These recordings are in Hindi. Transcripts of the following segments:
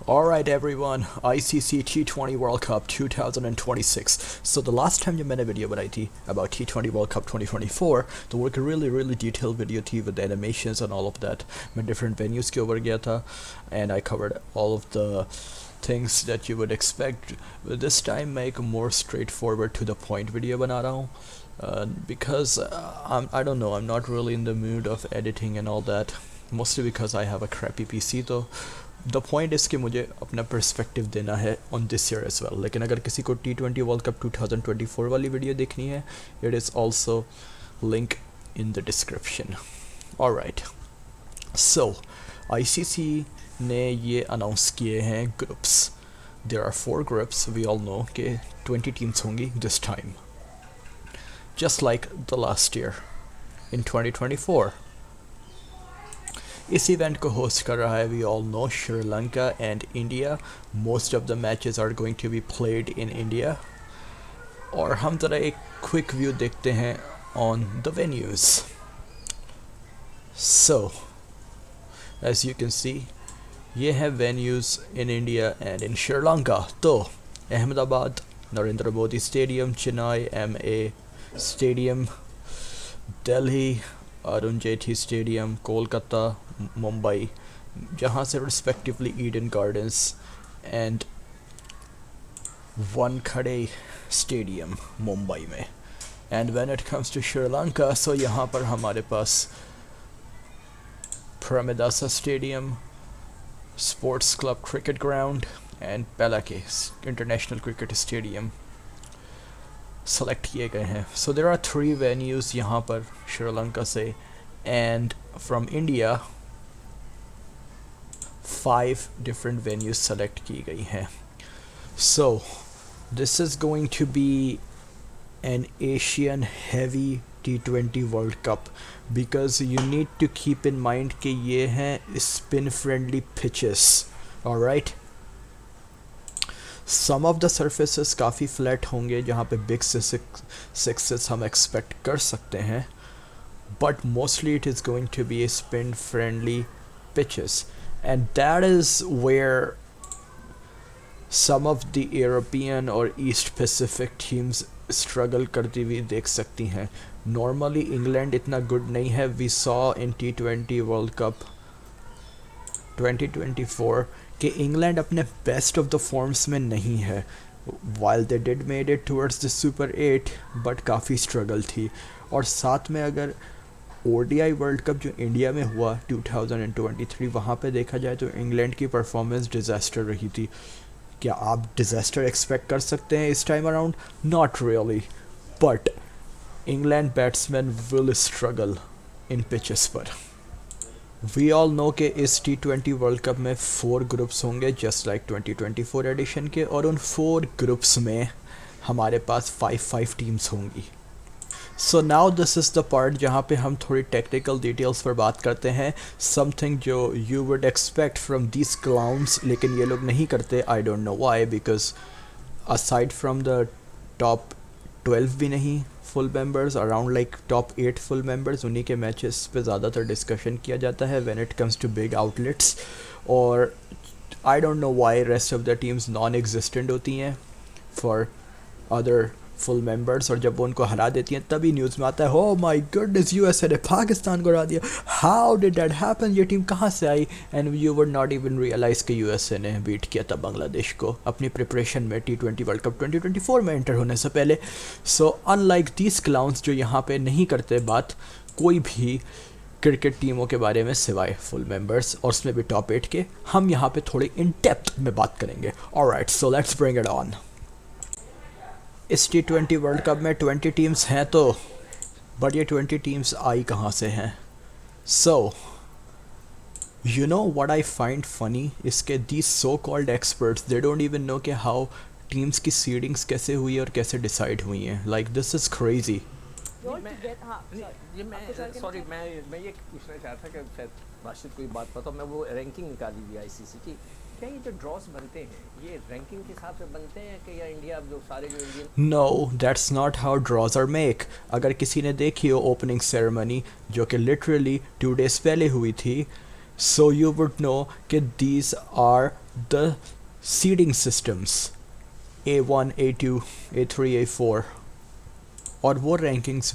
Alright everyone, ICC T20 World Cup 2026. So the last time जब मैंने वीडियो बनाई थी about T20 World Cup 2024 तो वो एक really detailed video थी with animations and all of that. मैं different venues के ऊपर गया था and I covered all of the things that you would expect. This time मैं एक more straightforward to the point video बना रहा हूँ because I don't know, I'm not really in the mood of editing and all that, mostly because I have a crappy PC. तो द पॉइंट इज़ कि मुझे अपना पर्सपेक्टिव देना है on this year as well. लेकिन अगर किसी को T20 वर्ल्ड कप 2024 वाली वीडियो देखनी है, it is also link in the description. Alright, so ICC ने ये अनाउंस किए हैं groups. There are 4 groups. We all know कि 20 टीम्स होंगी this time, just like the last year in 2024. इस इवेंट को होस्ट कर रहा है, we all know, Sri Lanka and India. Most of the matches are going to be played in India. और हम ज़रा एक क्विक व्यू देखते हैं on the venues. So as you can see, ये है venues in India and in Sri Lanka. तो Ahmedabad Narendra Modi stadium, Chennai MA stadium, Delhi Arun Jaitley stadium, Kolkata, Mumbai, जहाँ से respectively Eden Gardens and Wankhede stadium Mumbai में. And when it comes to Sri Lanka, सो यहाँ पर हमारे पास Premadasa stadium, sports club cricket ground and Pallekele international cricket stadium select किए गए हैं. सो देयर आर 3 वेन्यूज़ यहाँ पर श्रीलंका से, and from India 5 different venues select की गई हैं. So this is going to be an Asian heavy T20 world cup, because you need to keep in mind कि ये हैं spin friendly pitches. Alright, some of the surfaces काफ़ी फ्लैट होंगे जहाँ पे बिग सिक्सेस हम एक्सपेक्ट कर सकते हैं, but mostly it is going to be a spin friendly pitches, and that is where some of the European और ईस्ट पैसिफिक टीम्स स्ट्रगल करती हुई देख सकती हैं. नॉर्मली इंग्लैंड इतना गुड नहीं है. We saw in T20 world cup 2024 कि इंग्लैंड अपने बेस्ट ऑफ द फॉर्म्स में नहीं है. While they did made it towards the super 8, but काफ़ी स्ट्रगल थी. और साथ में अगर ODI वर्ल्ड कप जो इंडिया में हुआ 2023, वहाँ पे देखा जाए तो इंग्लैंड की परफॉर्मेंस डिज़ास्टर रही थी. क्या आप डिज़ास्टर एक्सपेक्ट कर सकते हैं इस time around? Not really, but England batsman will struggle in pitches पर. वी ऑल नो कि इस T20 वर्ल्ड कप में 4 ग्रुप्स होंगे जस्ट लाइक 2024 एडिशन के, और उन 4 ग्रुप्स में हमारे पास 5 टीम्स होंगी. So now this is the part जहाँ पे हम थोड़ी टेक्निकल डिटेल्स पर बात करते हैं. समथिंग जो you would expect from this clowns, लेकिन ये लोग नहीं करते. I don't know why, because aside from the top 12 भी नहीं full members, around like top 8 full members, उन्हीं के मैचेस पे ज़्यादातर डिस्कशन किया जाता है when it comes to big outlets. और I don't know why rest of the teams non existent होती हैं फॉर अदर फुल मेंबर्स, और जब वो उनको हरा देती हैं तभी न्यूज़ में आता है, हो माय गुडनेस USA ने पाकिस्तान को हरा दिया, हाउ डिड दैट हैपन, ये टीम कहाँ से आई. And you would not even realize कि USA ने बीट किया था बांग्लादेश को अपनी प्रिपरेशन में T20 वर्ल्ड कप 2024 में एंटर होने से पहले. सो अनलाइक दीज क्लाउन्स जो यहाँ पे नहीं करते बात कोई भी क्रिकेट टीमों के बारे में सिवाय फुल मेंबर्स, और उसमें भी टॉप 8 के, हम यहाँ पे थोड़ी इन डेप्थ में बात करेंगे. Alright, so let's bring it on. इस T20 वर्ल्ड कप में 20 टीम्स हैं तो, बट ये 20 टीम्स आई कहाँ से हैं? So you know what I find funny, इसके these so called experts, they don't even know कि हाउ टीम्स की सीडिंग्स कैसे हुई और कैसे डिसाइड हुई हैं. Like this is crazy. मैं ये पूछना चाहता कि शायद राशिद कोई बात पता, मैं वो रैंकिंग निकाली हुई ICC की, क्या ये जो ड्रॉस बनते हैं ये रैंकिंग के हिसाब से बनते हैं कि या इंडिया जो सारे जो Indian? No, that's not how draws are make. अगर किसी ने देखी हो ओपनिंग सेरेमनी जो कि लिटरली 2 days पहले हुई थी, so you would know कि these are the seeding systems A1, A2, A3, A4, और वो रैंकिंग्स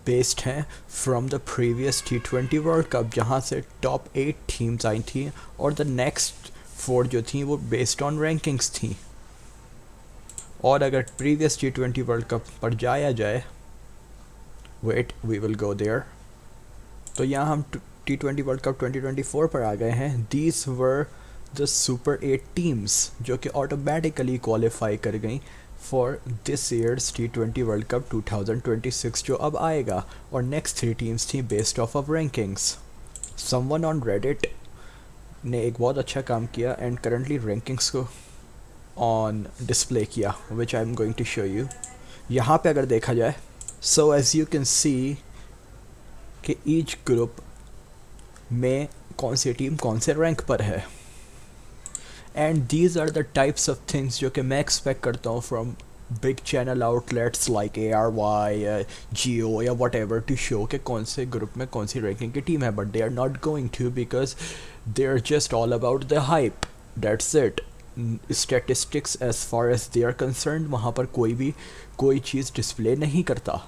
बेस्ड हैं from the previous T20 world cup जहाँ से टॉप 8 टीम्स आई थी और द नेक्स्ट 4 जो थी वो बेस्ड ऑन रैंकिंग्स थी। और अगर प्रीवियस T20 वर्ल्ड कप पर जाया जाए, wait we will go there, तो यहाँ हम T20 वर्ल्ड कप 2024 पर आ गए हैं। These were the super 8 teams जो कि ऑटोमेटिकली क्वालिफाई कर गई for this years T20 world cup 2026 जो अब आएगा, और नेक्स्ट 3 टीम्स थी based off of rankings. Someone on Reddit ने एक बहुत अच्छा काम किया एंड करंटली रैंकिंग्स को ऑन डिस्प्ले किया, which I am going to show you. यहाँ पे अगर देखा जाए, so as you can see कि ईच ग्रुप में कौन सी टीम कौन से रैंक पर है, and these are the types of things जो कि मैं एक्सपेक्ट करता हूँ from big channel outlets like ARY, Jio या वट एवर टू शो कि कौन से ग्रुप में कौन सी रैंकिंग की टीम है, but they are not going to because they are just all about the hype, that's it. Statistics as far as they are concern वहाँ पर कोई चीज़ डिस्प्ले नहीं करता।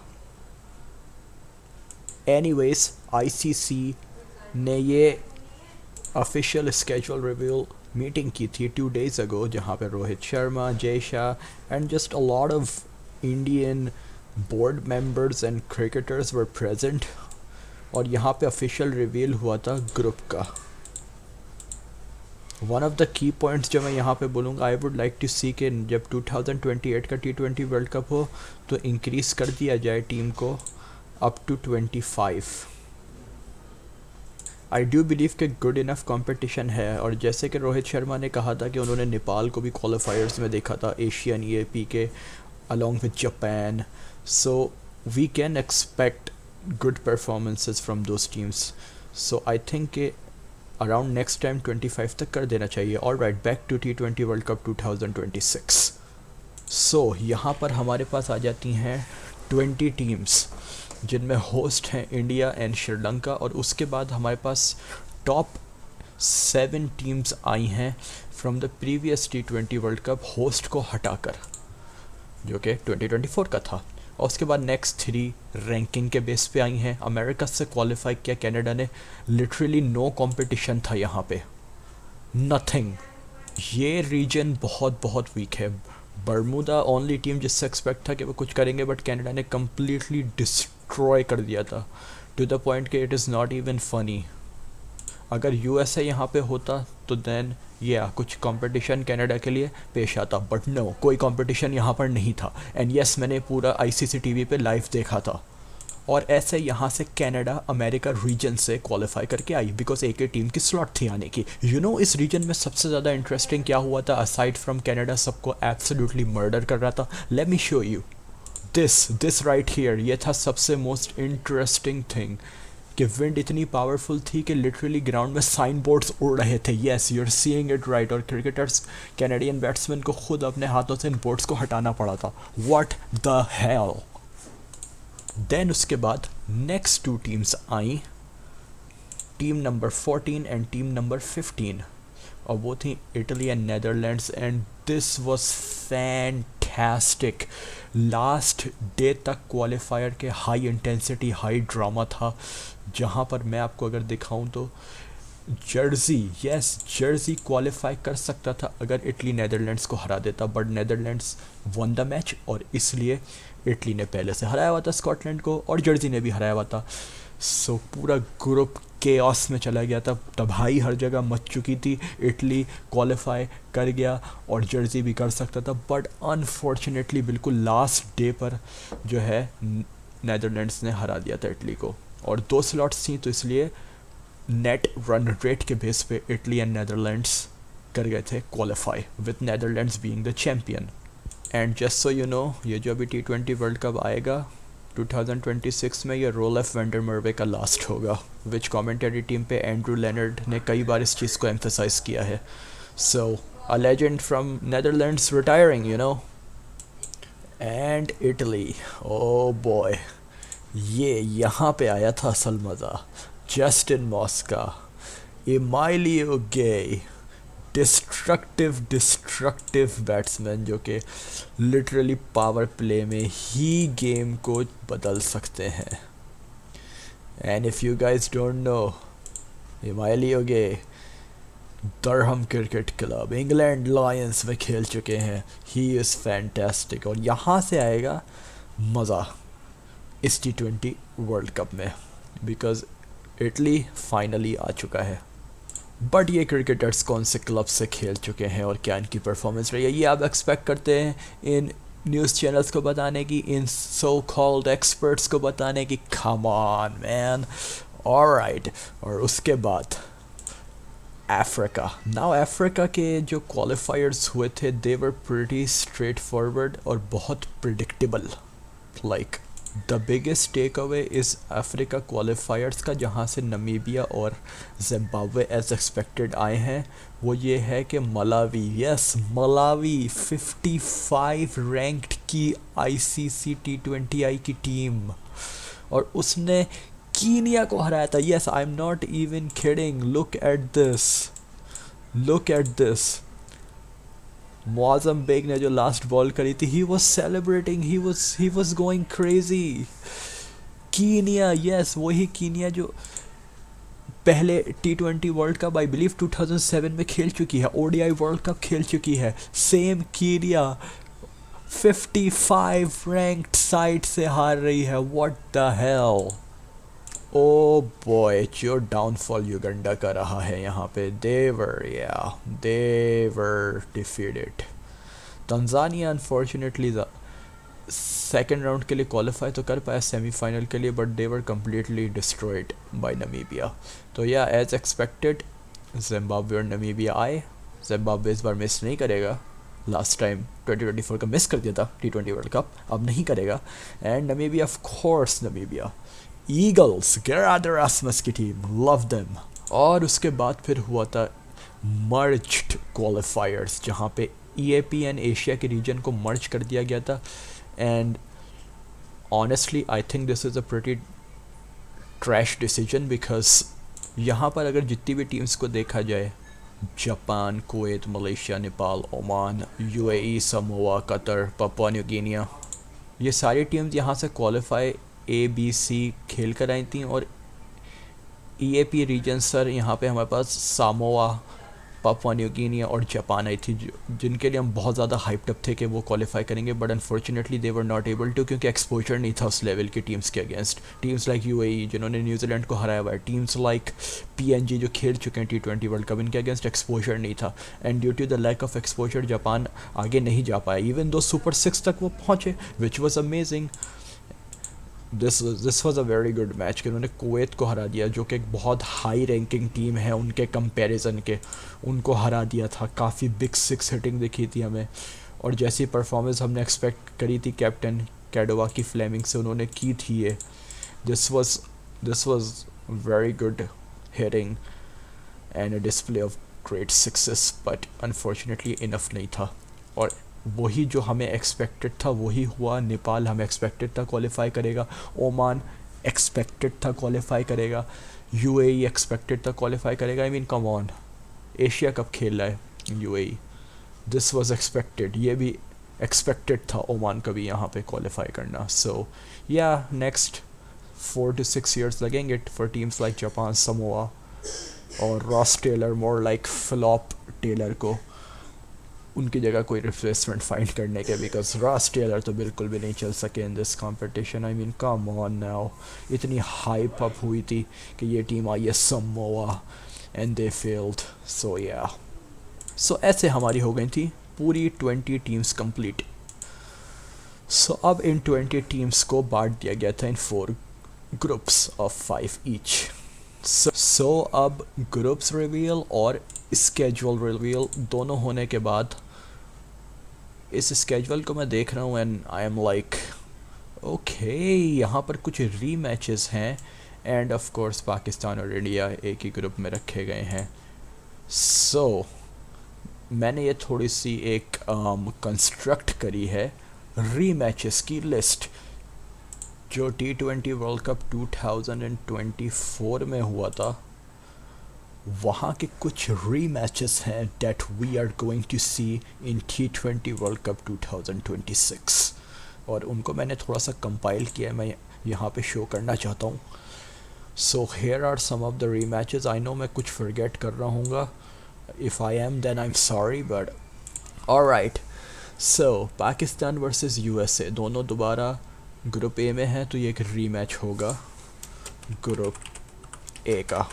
एनीवेज ICC ने ये ऑफिशियल स्केजुअल रिव्यू मीटिंग की थी 2 days ago जहाँ पे Rohit Sharma, Jay Shah and just a lot of Indian board members and cricketers were present, और यहाँ पे ऑफिशियल रिवील हुआ था ग्रुप का। One of the key points जो मैं यहाँ पे बोलूँगा, आई वुड लाइक टू सी कि जब 2028 का T20 वर्ल्ड कप हो तो इंक्रीज़ कर दिया जाए टीम को up to 25। I do believe कि गुड इनफ कंपटीशन है, और जैसे कि रोहित शर्मा ने कहा था कि उन्होंने नेपाल को भी क्वालिफायर्स में देखा था एशियन EAP के along with Japan, so we can expect good performances from those teams. So I think कि अराउंड नेक्स्ट टाइम 25 तक कर देना चाहिए। All right, back to T20 world cup 2026। सो यहाँ पर हमारे पास आ जाती हैं 20 टीम्स जिनमें होस्ट हैं इंडिया एंड श्रीलंका, और उसके बाद हमारे पास टॉप 7 टीम्स आई हैं from the previous T20 world cup host को हटाकर, जो कि 2024 का था। और उसके बाद नेक्स्ट 3 रैंकिंग के बेस पे आई हैं। अमेरिका से क्वालिफाई किया कनाडा ने, लिटरली नो कंपटीशन था यहाँ पे, नथिंग। ये रीजन बहुत वीक है। बर्मुदा ओनली टीम जिससे एक्सपेक्ट था कि वो कुछ करेंगे, बट कनाडा ने कम्प्लीटली डिस्ट्रॉय कर दिया था टू द पॉइंट कि it is not even funny. अगर USA यहाँ पे होता तो देन कुछ कंपटीशन कनाडा के लिए पेश आता, बट नो, कोई कंपटीशन यहाँ पर नहीं था। एंड यस, मैंने पूरा ICC TV पे लाइव देखा था, और ऐसे यहाँ से कनाडा अमेरिका रीजन से क्वालिफाई करके आई बिकॉज एक ही टीम की स्लॉट थी आने की। इस रीजन में सबसे ज़्यादा इंटरेस्टिंग क्या हुआ था असाइड फ्रॉम कनाडा सबको एब्सोल्युटली मर्डर कर रहा था? Let me show you this right here. ये था सबसे मोस्ट इंटरेस्टिंग थिंग कि विंड इतनी पावरफुल थी कि लिटरली ग्राउंड में साइन बोर्ड्स उड़ रहे थे। Yes, you are seeing it right. और क्रिकेटर्स, कैनेडियन बैट्समैन को खुद अपने हाथों से इन बोर्ड्स को हटाना पड़ा था। What the hello. देन उसके बाद next 2 teams I, team number 14 and team number 15, और वो थी Italy and Netherlands, and this was fantastic. Last day तक क्वालिफायर के हाई इंटेंसिटी, हाई ड्रामा था, जहाँ पर मैं आपको अगर दिखाऊं तो जर्सी क्वालिफाई कर सकता था अगर इटली नेदरलैंड्स को हरा देता, but Netherlands one the match, और इसलिए इटली ने पहले से हराया हुआ था स्कॉटलैंड को, और जर्सी ने भी हराया हुआ था। सो पूरा ग्रुप केओस में चला गया था, तबाही हर जगह मच चुकी थी। इटली क्वालिफाई कर गया और जर्सी भी कर सकता था, बट अनफॉर्चुनेटली बिल्कुल लास्ट डे पर जो है नेदरलैंड्स ने हरा दिया था इटली को, और 2 स्लॉट्स थी, तो इसलिए नेट रन रेट के बेस पे इटली एंड नेदरलैंड्स कर गए थे qualify, with Netherlands being the champion. And just so you no, ये जो अभी T20 वर्ल्ड कप आएगा 2026 में, ये रोलेफ वेंडर मर्वे का लास्ट होगा, विच कमेंटरी टीम पे एंड्रू लेनर्ड ने कई बार इस चीज़ को एम्फेसाइज किया है। So a legend from Netherlands retiring, you know. And Italy, oh boy, ये यहाँ पे आया था असल मज़ा। Justin Mosca, Emilio Gay, destructive batsman जो कि लिटरली पावर प्ले में ही गेम को बदल सकते हैं। And if you guys don't know, Emilio Gay Durham cricket club England Lions में खेल चुके हैं। ही इज़ फैंटास्टिक और यहाँ से आएगा मज़ा इस T20 वर्ल्ड कप में, बिकॉज़ इटली फाइनली आ चुका है। बट ये क्रिकेटर्स कौन से क्लब से खेल चुके हैं और क्या इनकी परफॉर्मेंस रही है, ये आप एक्सपेक्ट करते हैं इन न्यूज़ चैनल्स को बताने की, इन सो कॉल्ड एक्सपर्ट्स को बताने की? Come on man. ऑलराइट, और उसके बाद अफ्रीका। नाउ अफ्रीका के जो क्वालिफायर्स हुए थे they were pretty straight forward और बहुत predictable. Like the biggest take away is Africa qualifiers का, जहाँ से नमीबिया और जिम्बाब्वे एज एक्सपेक्टेड आए हैं, वो ये है कि मलावी, यस मलावी 55 रैंक्ड की ICC T20I की टीम, और उसने कीनिया को हराया था। Yes, I am not even kidding, look at this. Muazzam Baig ने जो लास्ट बॉल करी थी, he was celebrating, he was going crazy. Kenya, yes वही कीनिया जो पहले T20 world cup I believe 2007 में खेल चुकी है, ODI वर्ल्ड कप खेल चुकी है। सेम कीनिया 55 रैंक्ड साइड से हार रही है। What the hell. Oh boy, जो डाउनफॉल युगांडा का रहा है यहाँ पे, they were defeated. Tanzania unfortunately second round के लिए क्वालिफाई तो कर पाया सेमीफाइनल के लिए, but they were completely destroyed by Namibia. तो या एज एक्सपेक्टेड जिम्बाब्वे और नमीबिया आए। जिम्बाब्वे इस बार मिस नहीं करेगा, लास्ट टाइम 2024 का मिस कर दिया था T20 वर्ल्ड कप, अब नहीं करेगा। And Namibia, of course Namibia, Eagles, Gerhard Erasmus की टीम, लव देम। और उसके बाद फिर हुआ था मर्ज्ड क्वालिफायर्स, जहाँ पे EAP एंड एशिया के रीजन को मर्ज कर दिया गया था। And honestly I think this is a pretty trash decision, because यहाँ पर अगर जितनी भी टीम्स को देखा जाए, Japan, Kuwait, Malaysia, Nepal, Oman, UAE, Samoa, Qatar, Papua new Guinea, ये सारी टीम्स यहाँ से क्वालिफाई ABC खेल कर आई थी। और EAP रीजन सर यहाँ पे हमारे पास सामोआ, पापुआ न्यू गिनी और जापान आई थी, जिनके लिए हम बहुत ज़्यादा हाइप्ड अप थे कि वो क्वालिफाई करेंगे, but unfortunately they were not able to, क्योंकि एक्सपोजर नहीं था उस लेवल की टीम्स के अगेंस्ट। टीम्स लाइक UAE जिन्होंने न्यूजीलैंड को हराया हुआ है, टीम्स लाइक PNG जो खेल चुके हैं T20 वर्ल्ड कप, इनके अगेंस्ट एक्सपोजर नहीं था। And due to the lack of exposure Japan आगे नहीं जा पाया, इवन दो सुपर 6 तक वो पहुँचे, which was amazing. This was a very good match कि उन्होंने कुवैत को हरा दिया, जो कि एक बहुत हाई रैंकिंग टीम है उनके कंपैरिजन के, उनको हरा दिया था। काफ़ी बिग 6 हिटिंग दिखी थी हमें, और जैसी परफॉर्मेंस हमने एक्सपेक्ट करी थी कैप्टन कैडोवा की फ्लेमिंग से, उन्होंने की थी ये। This was very good hitting and a display of great success, but unfortunately enough नहीं था। और वही जो हमें एक्सपेक्टेड था वही हुआ। नेपाल हमें एक्सपेक्टेड था क्वालिफाई करेगा, ओमान एक्सपेक्टेड था क्वालिफाई करेगा, UAE एक्सपेक्टेड था क्वालिफाई करेगा। I mean come on, Asia cup खेल रहा है UAE, दिस वाज एक्सपेक्टेड। ये भी एक्सपेक्टेड था ओमान का भी यहाँ पे क्वालिफाई करना। So yeah next 4 to 6 years लगेंगे for teams like Japan, Samoa और Ross Taylor, more like flop Taylor को उनकी जगह कोई रिप्लेसमेंट फाइंड करने के, बिकॉज रॉस टेलर तो बिल्कुल भी नहीं चल सके in this competition. I mean come on now, इतनी हाइप अप हुई थी कि ये टीम आई है समोआ एंड दे फेल्ड। सो या ऐसे हमारी हो गई थी पूरी 20 टीम्स कंप्लीट। सो अब इन 20 टीम्स को बांट दिया गया था इन 4 ग्रुप्स ऑफ 5 ईच। सो अब ग्रुप्स रिवील और स्केजुअल रिवील दोनों होने के बाद इस स्केजुअल को मैं देख रहा हूँ and I am like okay, यहाँ पर कुछ री मैचेस हैं एंड ऑफ कोर्स पाकिस्तान और इंडिया एक ही ग्रुप में रखे गए हैं। सो मैंने ये थोड़ी सी एक कंस्ट्रक्ट करी है री मैचेस की लिस्ट, जो T20 वर्ल्ड कप 2024 में हुआ था वहाँ के कुछ री मैचेस हैं that we are going to see in T20 world cup 2026, और उनको मैंने थोड़ा सा कंपाइल किया है, मैं यहाँ पे शो करना चाहता हूँ. So here are some of the rematches. I know मैं कुछ फॉरगेट कर रहा हूँगा. If I am then I am sorry, but alright. So Pakistan versus USA दोनों दोबारा ग्रुप ए में हैं, तो ये एक री मैच होगा ग्रुप ए का.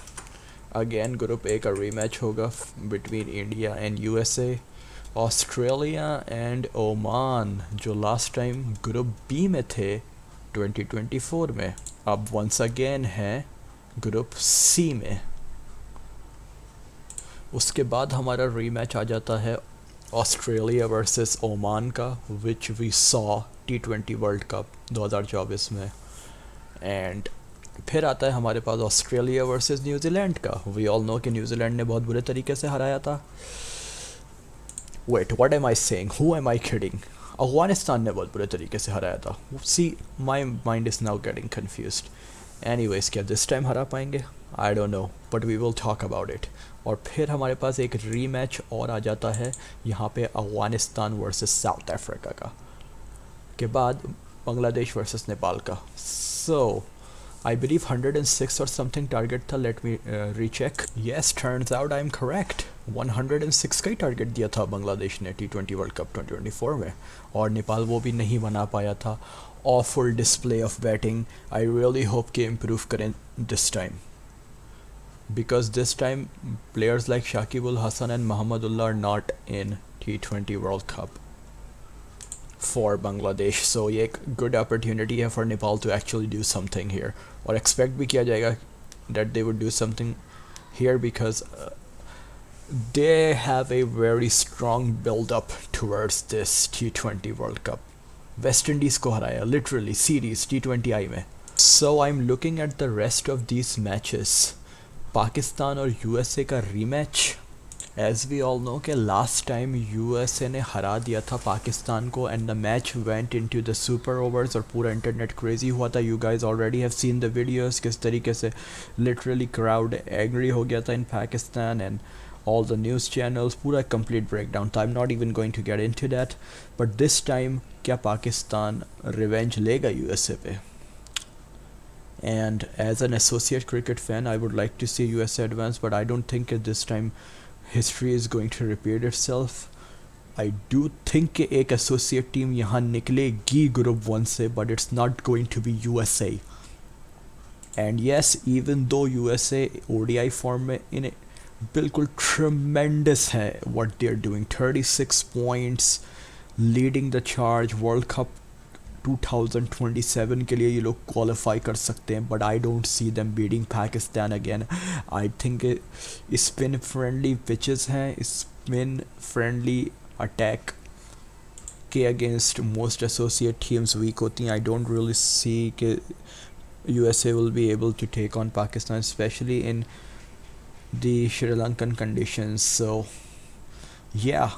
अगेन ग्रुप ए का रीमैच होगा between India and USA. Australia and Oman जो लास्ट टाइम ग्रुप बी में थे 2024 में, अब वंस अगेन हैं ग्रुप सी में. उसके बाद हमारा रीमैच आ जाता है ऑस्ट्रेलिया वर्सेस ओमान का, which we saw T20 world cup 2024 में. एंड फिर आता है हमारे पास ऑस्ट्रेलिया वर्सेस न्यूजीलैंड का. वी ऑल नो कि न्यूजीलैंड ने बहुत बुरे तरीके से हराया था. Wait, what am I saying, who am I kidding? Afghanistan ने बहुत बुरे तरीके से हराया था. See, my mind is now getting confused. Anyways, क्या दिस टाइम हरा पाएंगे? I don't know, but we will talk about it. और फिर हमारे पास एक री मैच और आ जाता है यहाँ पे अफगानिस्तान वर्सेस साउथ अफ्रीका का, के बाद बांग्लादेश वर्सेस नेपाल का. सो I believe 106 or something target था. Let me recheck. Yes, turns out I'm correct. 106 का ही टारगेट दिया था बांग्लादेश ने T20 वर्ल्ड कप 2024 में, और नेपाल वो भी नहीं बना पाया था. Awful display of batting. I really hope कि improve करें this time, because this time players like Shakib Al Hasan and Mahmudullah are not in T20 World Cup for Bangladesh. So ये एक good opportunity है for Nepal to actually do something here, और expect भी किया जाएगा that they would do something here, because they have a very strong build up towards this T20 World Cup. West Indies को हराया literally series T20I में. So I'm looking at the rest of these matches. Pakistan और USA का rematch. As we all know कि last time USA ने हरा दिया था पाकिस्तान को, and the match went into the super overs, और पूरा इंटरनेट crazy हुआ था. You guys already have seen the videos, किस तरीके से literally crowd angry हो गया था in Pakistan, and all the news channels, पूरा complete breakdown था. I'm not even going to get into that. But this time क्या पाकिस्तान revenge लेगा USA पे? And as an associate cricket fan, I would like to see USA advance, but I don't think at this time history is going to repeat itself. I do think कि एक associate team यहाँ निकलेगी group 1 से, but it's not going to be USA. And yes, even though USA ODI form में इन्हें बिल्कुल tremendous है what they're doing, 36 points, leading the charge. World Cup 2027 के लिए ये लोग क्वालिफाई कर सकते हैं, but I don't see them beating Pakistan again. I think spin friendly pitches हैं, स्पिन फ्रेंडली अटैक के against most associate teams weak होती हैं. आई डोंट रियली सी कि USA will be able to take on Pakistan, especially in the Sri Lankan conditions. So yeah,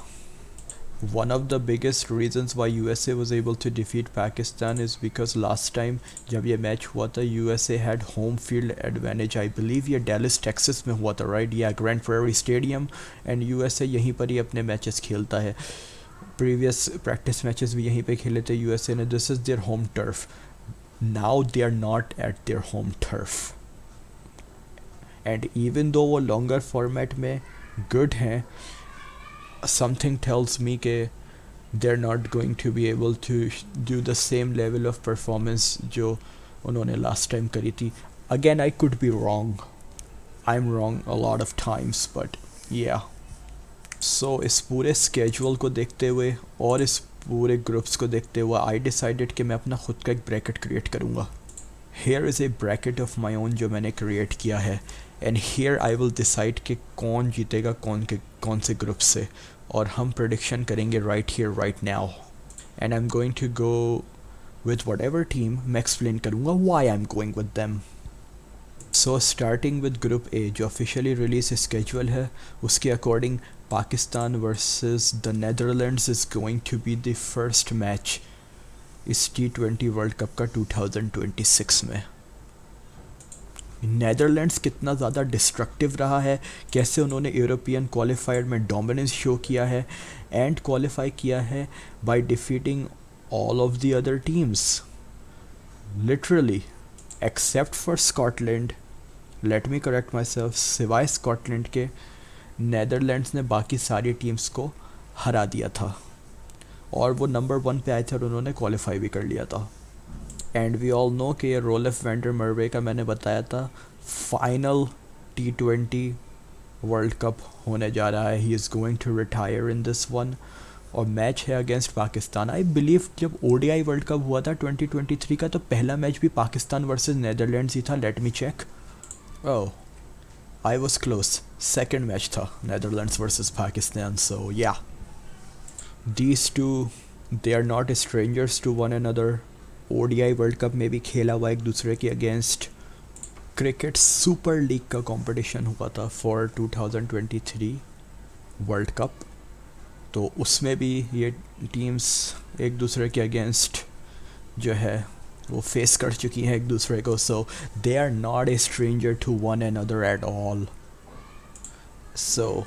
one of the biggest reasons why USA was able to defeat Pakistan is because last time जब ये मैच हुआ था USA had home field advantage. I believe ये Dallas Texas में हुआ था, right? Yeah, Grand Prairie Stadium, and USA यहीं पर ही अपने मैचेस खेलता है. Previous practice matches भी यहीं पे खेले थे USA ने. This is their home turf. Now they are not at their home turf, and even though वो longer format में good हैं, something tells me कि they're not going to be able to do the same level of performance जो उन्होंने last time करी थी. Again, I could be wrong. I'm wrong a lot of times, but yeah. So इस पूरे schedule को देखते हुए और इस पूरे ग्रुप्स को देखते हुए I decided कि मैं अपना खुद का एक ब्रैकेट क्रिएट करूँगा. Here is a bracket of my own जो मैंने क्रिएट किया है, and here I will decide कि कौन जीतेगा कौन से ग्रुप से, और हम prediction करेंगे right here right now. And I'm going to go with whatever team. मैं explain करूँगा why I'm going with them. So starting with group A जो officially release schedule है, उसके according Pakistan versus the Netherlands is going to be the first match इस T20 वर्ल्ड कप का 2026 में. नेदरलैंड्स कितना ज़्यादा डिस्ट्रक्टिव रहा है, कैसे उन्होंने यूरोपियन क्वालिफायर में डोमिनेंस शो किया है एंड क्वालिफाई किया है by defeating all of the other teams, literally except for Scotland. Let me correct my self, सिवाय स्कॉटलैंड के नेदरलैंड्स ने बाकी सारी टीम्स को हरा दिया था और वो नंबर 1 पे आए थे और उन्होंने क्वालिफाई भी कर लिया था। एंड वी ऑल नो कि ये रोलेफ वैंडर मर्वे का मैंने बताया था फाइनल T20 वर्ल्ड कप होने जा रहा है, he is going to retire in this one, और मैच है अगेंस्ट पाकिस्तान। आई बिलीव जब ODI वर्ल्ड कप हुआ था 2023 का तो पहला मैच भी पाकिस्तान वर्सेस नेदरलैंड्स ही था। Let me check, oh I was close, second match था Netherlands versus Pakistan. So yeah, these two they are not strangers to one another. ODI world cup में भी खेला हुआ एक दूसरे के अगेंस्ट। क्रिकेट सुपर लीग का कंपटीशन हुआ था फॉर 2023 वर्ल्ड कप, तो उसमें भी ये टीम्स एक दूसरे के अगेंस्ट जो है वो फेस कर चुकी हैं एक दूसरे को। So they are not a stranger to one another at all. So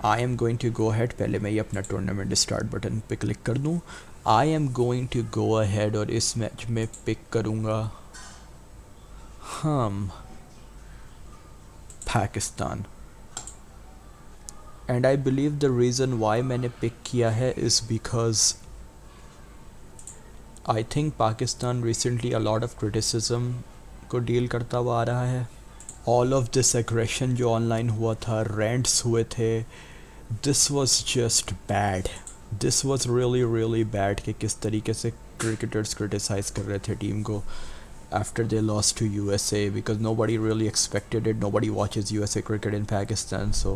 I am going to go ahead, पहले मैं ये अपना टूर्नामेंट स्टार्ट बटन पे क्लिक कर दूँ। I am going to go ahead और इस मैच में पिक करूँगा Pakistan. And I believe the reason why मैंने पिक किया है is because I think Pakistan recently a lot of criticism को डील करता हुआ आ रहा है। ऑल ऑफ दिस एग्रेशन जो ऑनलाइन हुआ था, रेंट्स हुए थे, this was just bad, this was really bad कि किस तरीके से क्रिकेटर्स क्रिटिसाइज़ कर रहे थे टीम को after they lost to USA, because nobody really expected it. Nobody watches USA cricket in Pakistan, so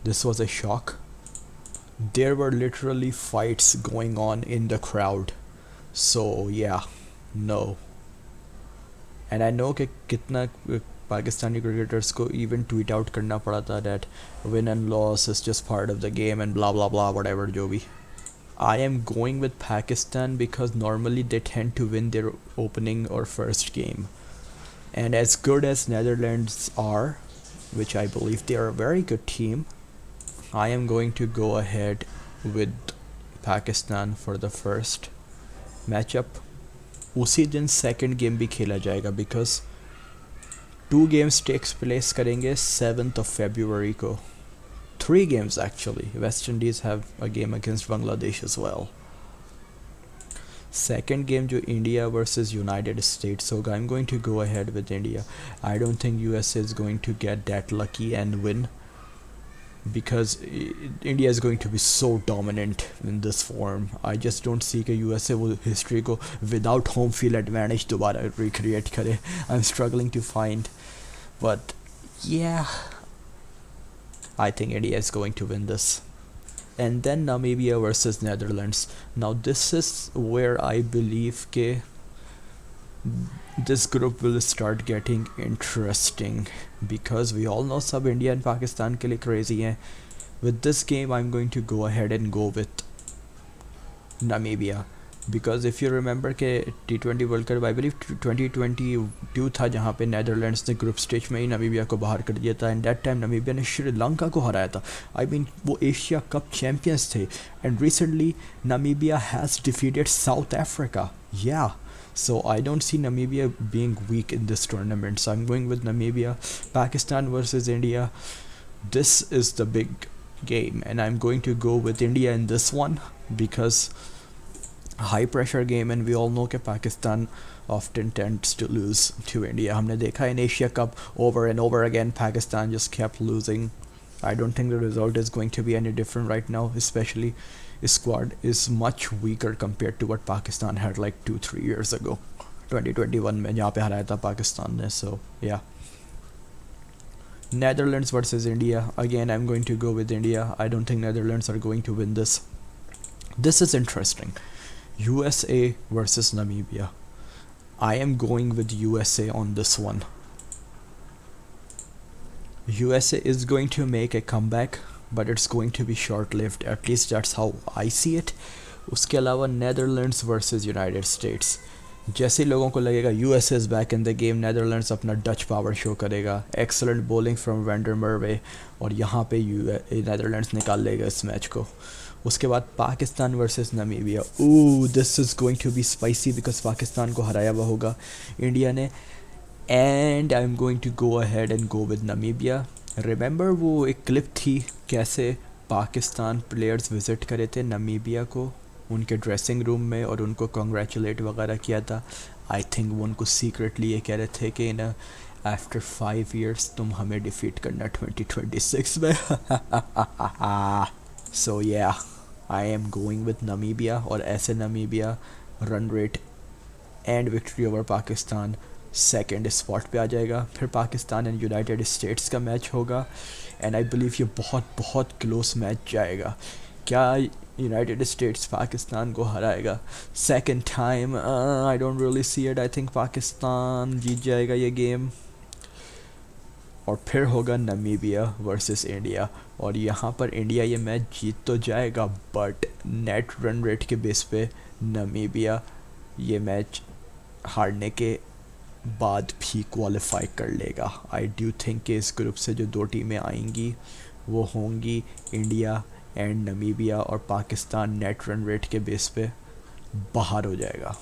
this was a shock. There were literally fights going on in the crowd, so yeah, no. And I know कि कितना पाकिस्तानी क्रिकेटर्स को even tweet out करना पड़ा था that win and loss is just part of the game and blah blah blah whatever जो भी। I am going with Pakistan because normally they tend to win their opening or first game. And as good as Netherlands are, which I believe they are a very good team, I am going to go ahead with Pakistan for the first matchup. उसी दिन second game भी खेला जाएगा because 2 games takes place करेंगे 7th of February को। 3 games actually. West Indies have a game against Bangladesh as well. Second game जो India versus United States होगा, I'm going to go ahead with India. I don't think USA is going to get that lucky and win because India is going to be so dominant in this form. I just don't see कि USA वो history को without home field advantage दोबारा recreate करे. I'm struggling to find, but yeah, I think India is going to win this. And then Namibia versus Netherlands. Now this is where I believe ke this group will start getting interesting because we all know sab India and Pakistan ke liye crazy hain. With this game I'm going to go ahead and go with Namibia because if you remember के T20 world cup I believe 2022 था जहाँ पे नेदरलैंड्स ने ग्रुप स्टेज में ही नामीबिया को बाहर कर दिया था एंड दैट टाइम नामीबिया ने श्रीलंका को हराया था। आई मीन वो एशिया कप चैम्पियंस थे and recently Namibia has defeated south Africa. या so I don't see Namibia being weak in this tournament, so I'm going with Namibia. Pakistan versus India, this is the big game and I'm going to go with India in this one because high pressure game and we all know that Pakistan often tends to lose to India. हमने देखा in Asia Cup over and over again Pakistan just kept losing. I don't think the result is going to be any different right now, especially his squad is much weaker compared to what Pakistan had like 2-3 years ago 2021 में जहाँ पे हराया था पाकिस्तान ने. So yeah, Netherlands versus India, again I'm going to go with India. I don't think Netherlands are going to win this. This is interesting. USA versus Namibia. I am going with USA on this one. USA is going to make a comeback, but it's going to be short-lived. At least that's how I see it. उसके अलावा Netherlands versus United States. जैसे ही लोगों को लगेगा US is back in the game, Netherlands अपना डच पावर शो करेगा, excellent bowling from wander Merwe, और यहाँ पे नेदरलैंड्स निकाल लेगा इस मैच को। उसके बाद Pakistan versus Namibia, oh this is going to be spicy because Pakistan को हराया हुआ होगा इंडिया ने, and I am going to go ahead and go with Namibia. Remember वो एक क्लिप थी कैसे पाकिस्तान प्लेयर्स विज़िट करे थे नमीबिया को उनके ड्रेसिंग रूम में और उनको कॉन्ग्रेचुलेट वगैरह किया था। आई थिंक वो उनको सीक्रेटली ये कह रहे थे कि ना आफ्टर 5 years तुम हमें डिफीट करना 2026 में। सो या आई एम गोइंग विद नमीबिया, और ऐसे Namibia run rate and victory over Pakistan second spot पे आ जाएगा। फिर पाकिस्तान एंड यूनाइटेड स्टेट्स का मैच होगा, एंड आई बिलीव ये बहुत बहुत क्लोज मैच जाएगा। क्या यूनाइटेड स्टेट्स पाकिस्तान को हराएगा second time? I don't really see it, I think Pakistan जीत जाएगा ये गेम। और फिर होगा नमीबिया वर्सेस इंडिया, और यहाँ पर इंडिया ये मैच जीत तो जाएगा बट नेट रन रेट के बेस पे नमीबिया ये मैच हारने के बाद भी क्वालिफाई कर लेगा। आई डू थिंक कि इस ग्रुप से जो 2 टीमें आएंगी वो होंगी इंडिया एंड नमीबिया, और पाकिस्तान नेट रन रेट के बेस पे बाहर हो जाएगा।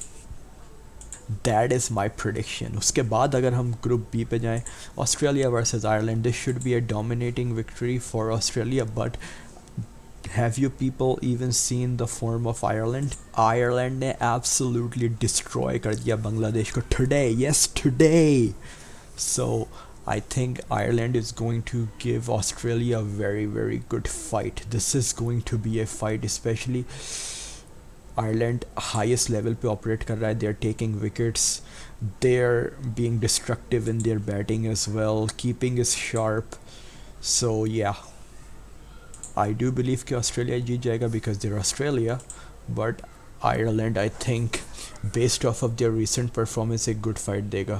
That is my prediction. उसके बाद अगर हम ग्रुप बी पे जाएं, Australia versus Ireland, this should be a dominating victory for Australia, but have you people even seen the form of Ireland? Ireland ने absolutely destroy कर दिया बांग्लादेश को today, yes today. So I think Ireland is going to give Australia a very very good fight. This is going to be a fight, especially Ireland highest level पे operate कर रहा है. They are taking wickets, they are being destructive in their batting as well, keeping is sharp. So yeah, I do believe कि ऑस्ट्रेलिया जीत जाएगा because they're Australia, but Ireland I think based off of their recent performance एक good fight देगा.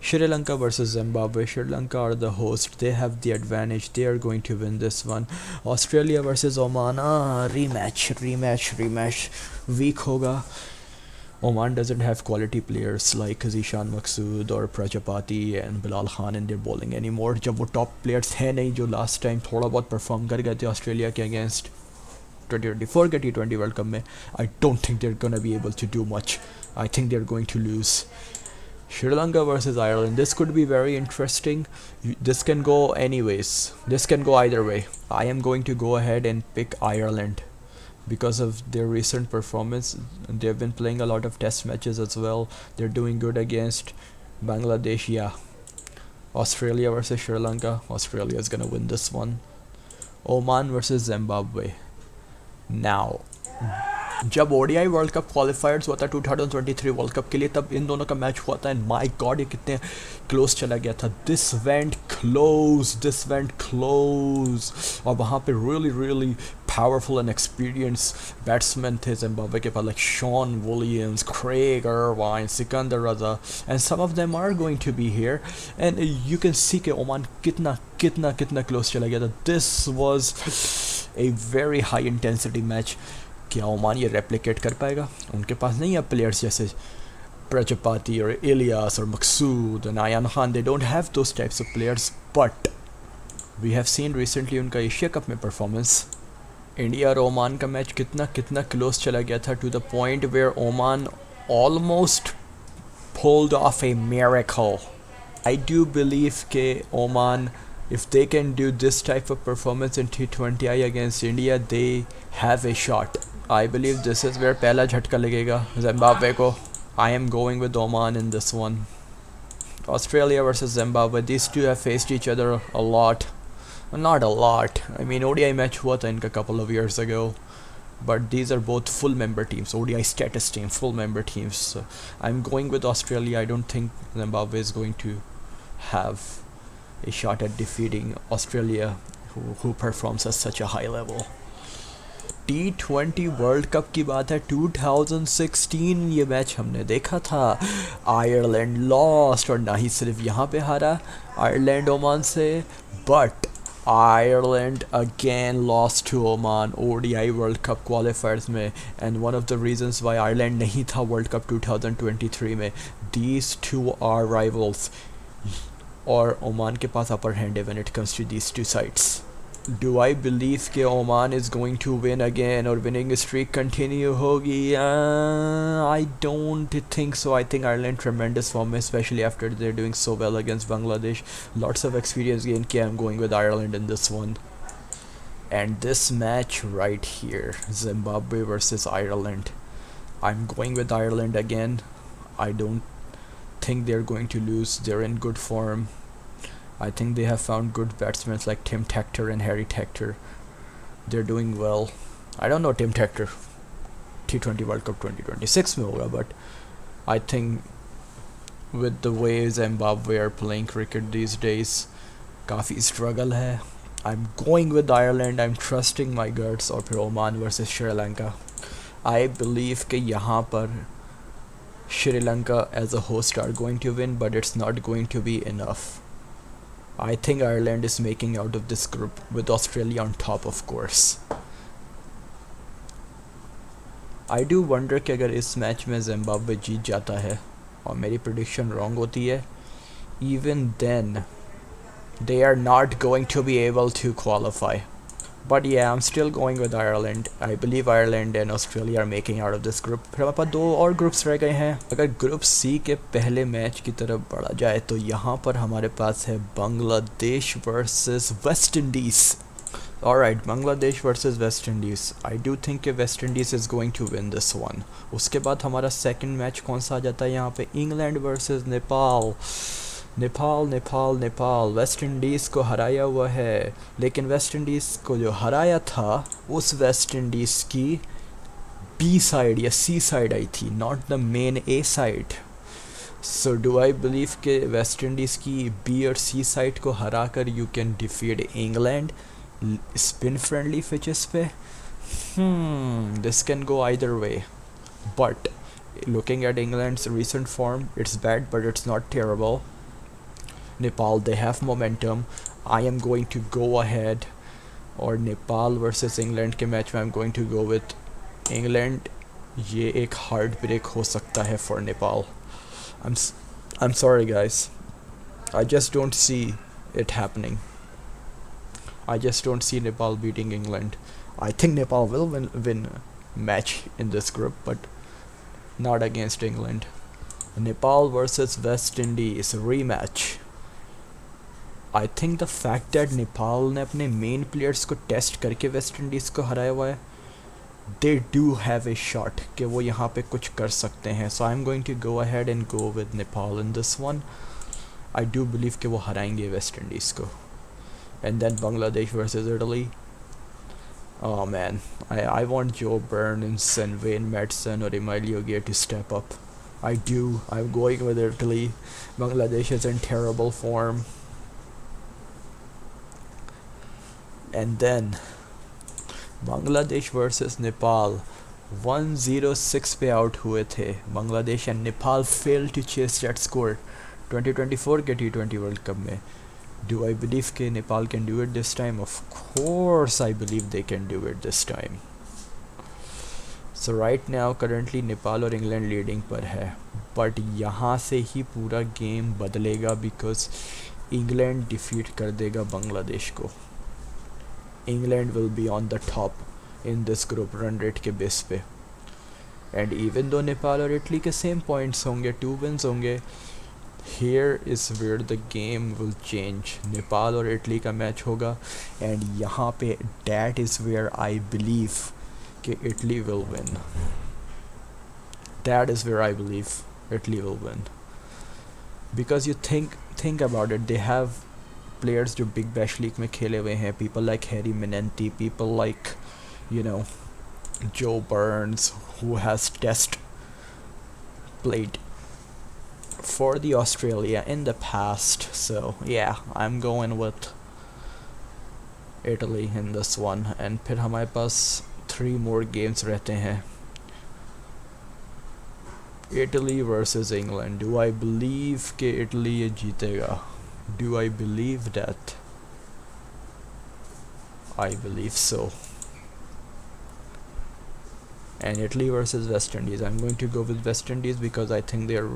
Sri Lanka versus Zimbabwe. Sri Lanka are the host, they have the advantage, they are going to win this one. Australia versus Oman, rematch weak होगा. Oman doesn't have quality players like Zishan Maqsood or Prajapati and Bilal Khan in their bowling anymore. जब वो top players हैं नहीं जो last time थोड़ा बहुत perform कर गए थे ऑस्ट्रेलिया के against 2024 के T20 World Cup में, I don't think they're gonna be able to do much. I think they're going to lose. Sri Lanka versus Ireland. This could be very interesting. This can go anyways. This can go either way. I am going to go ahead and pick Ireland because of their recent performance. They've been playing a lot of test matches as well. They're doing good against Bangladesh. Yeah. Australia versus Sri Lanka. Australia is gonna win this one. Oman versus Zimbabwe. Now, जब ओडीआई वर्ल्ड कप क्वालिफायर्स हुआ था 2023 वर्ल्ड कप के लिए, तब इन दोनों का मैच हुआ था एंड माय गॉड ये कितने क्लोज चला गया था. दिस वेंट क्लोज, और वहाँ पे really powerful and experienced batsmen थे जिम्बाब्वे के पास, like Sean Williams, Craig Irvine, Sikandar Raza, and some of them are going to be here, and you can see कि ओमान कितना close चला गया था. This was a very high intensity match. क्या ओमान ये रेप्लिकेट कर पाएगा? उनके पास नहीं है प्लेयर्स जैसे प्रजापति और इलियास और मकसूद और Aayan Khan. They don't have those types of players, but we have seen recently उनका एशिया कप में परफॉर्मेंस. इंडिया और ओमान का मैच कितना क्लोज चला गया था, to the point where Oman almost pulled off a miracle. I do believe के Oman, if they can do this type of performance in T20I against India, they have a shot. I believe this is where पहला झटका लगेगा Zimbabwe को. I am going with Oman in this one. Australia versus Zimbabwe. These two have faced each other a lot. Not a lot. I mean, ODI match हुआ था इनका couple of years ago. But these are both full member teams. ODI status team, full member teams. So I'm going with Australia. I don't think Zimbabwe is going to have a shot at defeating Australia, who performs at such a high level. T20 world cup की बात है, 2016 ये मैच हमने देखा था. आयरलैंड लॉस्ट, और ना ही सिर्फ यहाँ पे हारा आयरलैंड ओमान से, but Ireland again lost to Oman ODI World Cup qualifiers में, and one of the reasons why Ireland नहीं था World Cup 2023 में, these two are rivals और ओमान के पास upper hand है when it comes to these two sides. Do I believe कि Oman is going to win again और winning streak continue होगी? I don't think so. I think Ireland tremendous form, especially after they're doing so well against Bangladesh. Lots of experience gain किया. I'm going with Ireland in this one. And this match right here, Zimbabwe versus Ireland. I'm going with Ireland again. I don't think they're going to lose. They're in good form. I think they have found good batsmen like Tim Tactor and Harry Tactor. They're doing well. I don't know Tim Tactor T20 World Cup 2026 में होगा, but I think with the way Zimbabwe are playing cricket these days, काफ़ी struggle है. I'm going with Ireland. I'm trusting my guts. और फिर Oman versus Sri Lanka. I believe कि यहाँ पर Sri Lanka as a host are going to win, but it's not going to be enough. I think Ireland is making out of this group with Australia on top, of course. I do wonder कि अगर इस मैच में Zimbabwe जीत जाता है और मेरी prediction wrong होती है, even then they are not going to be able to qualify. But yeah, I'm still going with Ireland. I believe Ireland and Australia are making out of this group. फिर हमारे पास दो और ग्रुप्स रह गए हैं. अगर ग्रुप सी के पहले मैच की तरफ बढ़ा जाए तो यहाँ पर हमारे पास है Bangladesh versus West Indies. Alright, Bangladesh versus West Indies. I do think कि West Indies is going to win this one. उसके बाद हमारा सेकंड मैच कौन सा आ जाता है यहाँ पे? England versus Nepal. Nepal West Indies को हराया हुआ है, लेकिन वेस्ट इंडीज़ को जो हराया था उस वेस्ट इंडीज़ की बी साइड या सी साइड आई थी, not the main A side. So do I believe कि वेस्ट इंडीज़ की बी और सी साइड को हरा कर you can defeat England spin friendly pitches पे? This can go either way, but looking at England's recent form, it's bad but it's not terrible. Nepal, they have momentum. I am going to go ahead और नेपाल वर्सेस इंग्लैंड के मैच में I'm going to go with England. ये एक हार्ड ब्रेक हो सकता है for Nepal. I'm sorry guys, I just don't see it happening. I just don't see Nepal beating England. I think Nepal will win match in this group, but not against England. Nepal versus West Indies rematch. I think the fact that Nepal ने अपने मेन प्लेयर्स को टेस्ट करके वेस्ट इंडीज़ को हराया हुआ है, they do have a shot कि वो यहाँ पे कुछ कर सकते हैं. So I'm going to go ahead and go with Nepal in this one. I do believe कि वो हराएंगे वेस्ट इंडीज़ को. And then Bangladesh versus Italy. Oh man, I want Joe Burns and Wayne Madsen or Emilio Gear to step up. I do. I'm going with Italy. Bangladesh is in terrible form. And then Bangladesh versus Nepal. 106 पे आउट हुए थे Bangladesh and Nepal failed to chase that score 2024 के T20 वर्ल्ड कप में. Do I believe कि Nepal can do it this time? Of course I believe they can do it this time. So right now currently Nepal और इंग्लैंड लीडिंग पर है, बट यहाँ से ही पूरा गेम बदलेगा बिकॉज इंग्लैंड डिफीट कर देगा बांग्लादेश को. England will be on the top in this group run rate के बेस पे. And even though नेपाल और इटली के सेम पॉइंट्स होंगे, 2 wins होंगे, here is where the game will change. Nepal और इटली का मैच होगा and यहाँ पे that is where I believe कि Italy will win. That is where I believe Italy will win. Because you think about it, they have players जो बिग बैश लीग में खेले हुए हैं, people like Harry Minenti, people like Joe Burns, who has test played for the Australia in the past. So yeah, I'm going with Italy in this one. And फिर हमारे पास 3 more games रहते हैं. Italy versus England. Do I believe कि Italy ये जीतेगा? Do I believe that? I believe so. And Italy versus West Indies. I'm going to go with West Indies because I think they're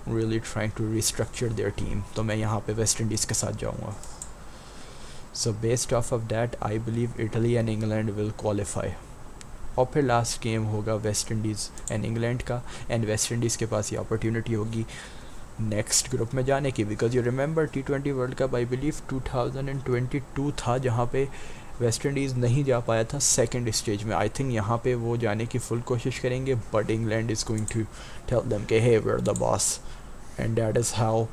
really trying to restructure their team. तो मैं यहाँ पे West Indies के साथ जाऊँगा. So based off of that, I believe Italy and England will qualify. और फिर लास्ट गेम होगा वेस्ट इंडीज़ एंड इंग्लैंड का, एंड वेस्ट इंडीज़ के पास ये अपॉर्चुनिटी होगी नेक्स्ट ग्रुप में जाने की. Because you remember T20 world cup I believe 2022 था जहाँ पे वेस्ट इंडीज़ नहीं जा पाया था सेकंड स्टेज में. आई थिंक यहाँ पे वो जाने की फुल कोशिश करेंगे, but England is going to tell them के hey we are the boss, and that is how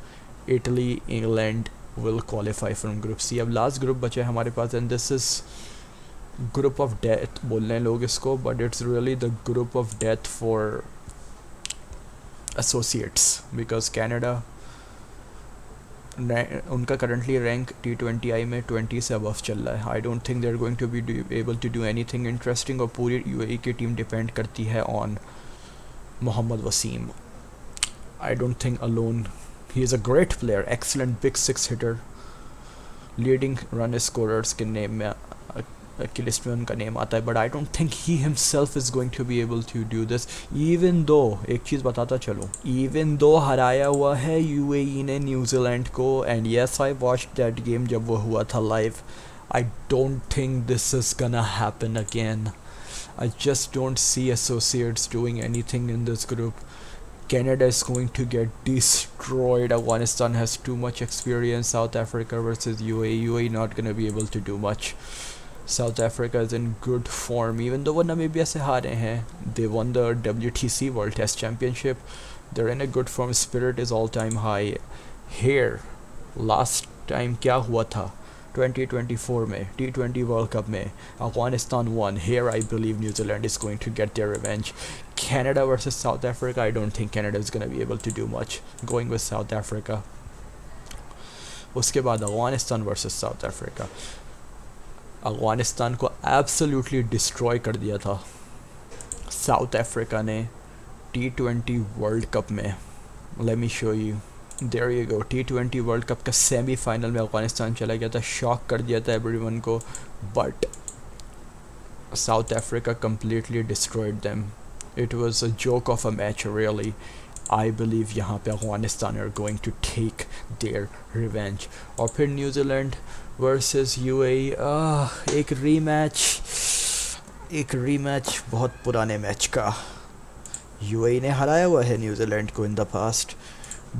Italy England will qualify from group C. अब लास्ट ग्रुप बचा है हमारे पास, and this is group of death बोल रहे हैं लोग इसको, but it's really the group of death for associates. Because Canada उनका करंटली रैंक T20I में 20 से अबव चल रहा है. I don't think they are going to be able to do anything interesting. और पूरी UAE की टीम डिपेंड करती है on Mohammad Waseem. I don't think alone, he is a great player, excellent big six hitter, leading run scorers के नेम में की लिस्ट में उनका नेम आता है, but I don't think he himself is going to be able to do this. Even though एक चीज़ बताता चलो, इवन दो हराया हुआ है UAE ने न्यूजीलैंड को, and yes I watch that game जब वो हुआ था live. I don't think this is gonna happen again. I just don't see associates doing anything in this group. Canada is going to get destroyed. Afghanistan has too much experience. South Africa versus UAE. UAE not going to be able to do much. South Africa is in good form, even though वो Namibia से हारे हैं. They won the WTC World Test Championship. They're in a good form. Spirit is all time high. Here, last time क्या हुआ था 2024 में T20 World Cup में Afghanistan won. Here I believe New Zealand is going to get their revenge. Canada versus South Africa. I don't think Canada is going to be able to do much. Going with South Africa. उसके बाद Afghanistan versus South Africa. Afghanistan को एब्सोल्युटली डिस्ट्रॉय कर दिया था साउथ अफ्रीका ने T20 वर्ल्ड कप में. Let me show you, there you go. T20 world cup का सेमीफाइनल में अफगानिस्तान चला गया था, शॉक कर दिया था एवरीवन को, but south Africa completely destroyed them. It was a joke of a match really. I believe यहाँ पे Afghanistan are going to take their revenge. और फिर न्यूजीलैंड वर्सेस UAE. एक रीमैच बहुत पुराने मैच का. UAE ने हराया हुआ है न्यूजीलैंड को in the past.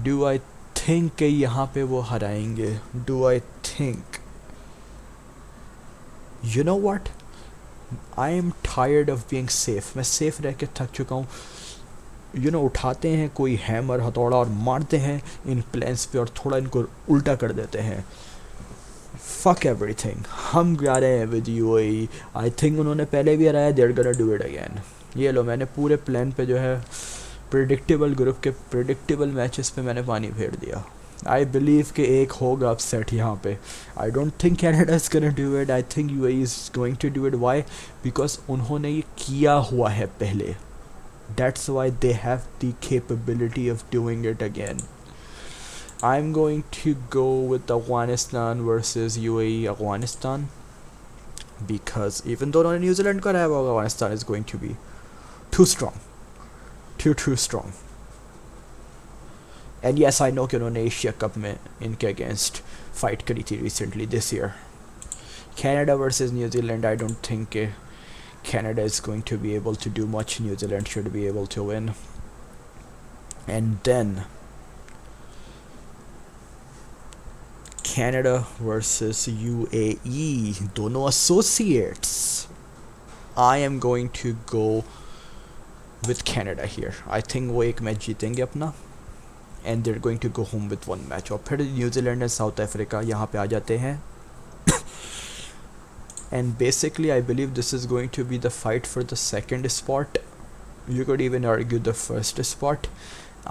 Do I think कि यहाँ पे वो हराएंगे? Do I think? You know what, I am tired of being safe. मैं सेफ रह के थक चुका हूँ. उठाते हैं कोई हैमर हथौड़ा और मारते हैं इन प्लेन्स पे और थोड़ा इनको उल्टा कर देते हैं. Fuck everything. हम जा रहे हैं विद UAE. आई थिंक उन्होंने पहले भी हराया, they're gonna do it again. ये लो, मैंने पूरे प्लान पे जो है प्रिडिक्टेबल ग्रुप के प्रिडिक्टेबल मैचेस पे मैंने पानी फेर दिया. आई बिलीव कि एक होगा अपसेट यहाँ पे. I don't think Canada is gonna do it. I think UAE is going to do it. Why? Because उन्होंने ये किया हुआ है पहले. That's why they have the capability of doing it again. I'm going to go with Afghanistan versus UAE. Afghanistan, because even though New Zealand got have, Afghanistan is going to be too strong, too strong. And yes, I know कि उन्होंने एशिया कप में इनके अगेंस्ट फाइट करी थी recently this year. Canada versus New Zealand. I don't think Canada is going to be able to do much. New Zealand should be able to win. And then Canada versus UAE, दोनों associates. I am going to go with Canada here. I think वो एक मैच जीतेंगे अपना, and they're going to go home with one match. और फिर न्यूजीलैंड और साउथ अफ्रीका यहाँ पे आ जाते हैं. And basically I believe this is going to be the fight for the second spot. You could even argue the first spot.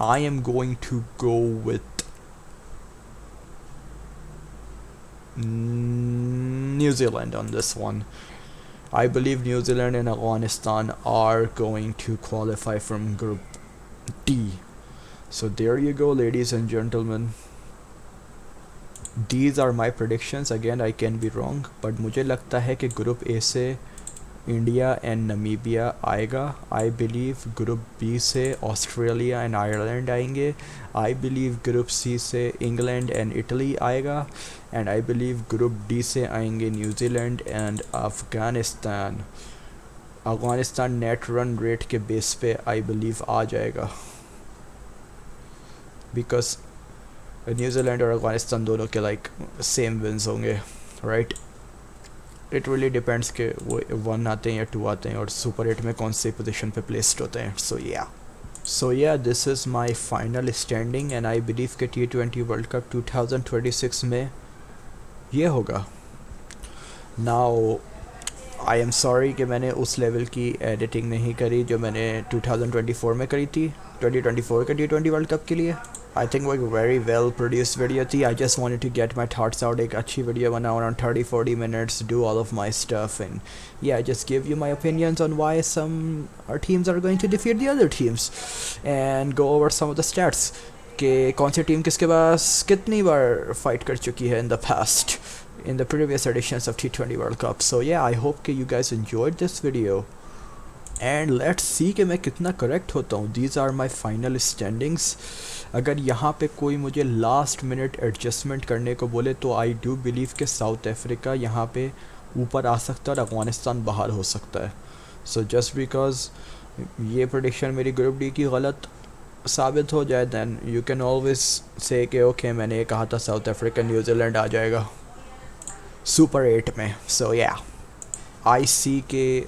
I am going to go with New Zealand on this one. I believe New Zealand and Afghanistan are going to qualify from Group D. So there you go, ladies and gentlemen. These are my predictions, again I can be wrong, but मुझे लगता है कि ग्रुप ए से इंडिया एंड नमीबिया आएगा। आई बिलीव ग्रुप बी से ऑस्ट्रेलिया एंड आयरलैंड आएंगे। आई बिलीव ग्रुप सी से इंग्लैंड एंड इटली आएगा। And I believe group D से आएंगे New Zealand and Afghanistan. Afghanistan net run rate के बेस पे आई बिलीव आ जाएगा, बिकॉज न्यूजीलैंड और अफ़गानिस्तान दोनों के लाइक सेम विंस होंगे, राइट। इट रियली डिपेंड्स कि वो 1 आते हैं या 2 आते हैं और सुपर 8 में कौन सी पोजीशन पे प्लेस्ड होते हैं। सो या this is my final standing and I believe कि T20 वर्ल्ड कप 2026 में ये होगा। नाउ आई एम सॉरी कि मैंने उस लेवल की एडिटिंग नहीं करी जो मैंने 2024 में करी थी, 2024 के T20 वर्ल्ड कप के लिए। आई थिंक वो एक वेरी वेल प्रोड्यूस वीडियो थी। I just wanted to get my thoughts out. एक अच्छी वीडियो बनाओ around 30-40 minutes, do all of my stuff and yeah, just give you my opinions on why some our teams are going to defeat the other teams and go over some of the stats कि कौन सी टीम किसके पास कितनी बार फाइट कर चुकी है in the past in the previous editions of T20 World Cup. So yeah, I hope कि you guys enjoyed this video and let's see कि मैं कितना करेक्ट होता हूँ. These are my final standings. अगर यहाँ पे कोई मुझे लास्ट मिनट एडजस्टमेंट करने को बोले तो आई डू बिलीव कि साउथ अफ्रीका यहाँ पे ऊपर आ सकता है और अफ़गानिस्तान बाहर हो सकता है. सो जस्ट बिकॉज ये प्रेडिक्शन मेरी ग्रुप डी की गलत साबित हो जाए then you can always say कि ओके मैंने ये कहा था साउथ अफ्रीका न्यूजीलैंड आ जाएगा सुपर 8 में. सो या आई सी के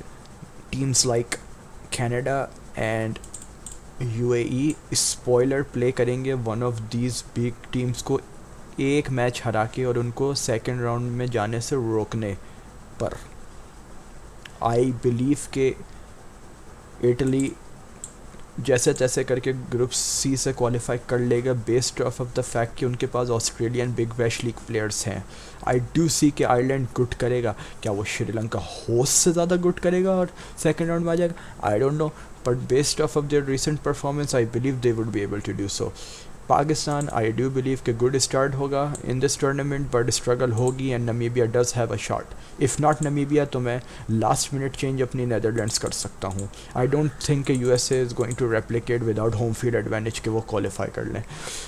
teams like Canada and UAE spoiler play करेंगे one of these big teams को एक मैच हरा के और उनको सेकंड राउंड में जाने से रोकने पर. आई बिलीव के इटली जैसे तैसे करके ग्रुप सी से क्वालिफाई कर लेगा बेस्ड ऑफ द फैक्ट कि उनके पास Australian Big Bash League players हैं. आई डू सी कि आयरलैंड गुड करेगा. क्या वो श्रीलंका होस्ट से ज़्यादा गुड करेगा और सेकंड राउंड में आ जाएगा? I don't know, but based off their recent performance I believe they would be able to do so. Pakistan I do believe कि गुड स्टार्ट होगा in this tournament but struggle होगी and Namibia does have a shot. If not Namibia तो मैं लास्ट मिनट चेंज अपनी नैदरलैंड्स कर सकता हूँ. आई डोंट थिंक कि USA is going to replicate without home field advantage के वो क्वालिफाई कर लें.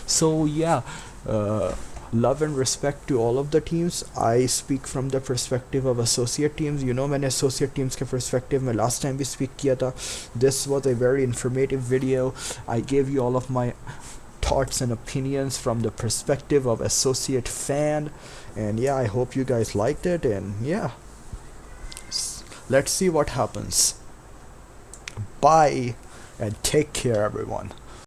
सो या love and respect to all of the teams. I speak from the perspective of associate teams. You know मैंने associate teams के perspective में last time भी speak किया था. This was a very informative video. I gave you all of my thoughts and opinions from the perspective of associate fan, and yeah, I hope you guys liked it, and yeah, let's see what happens. Bye and take care everyone.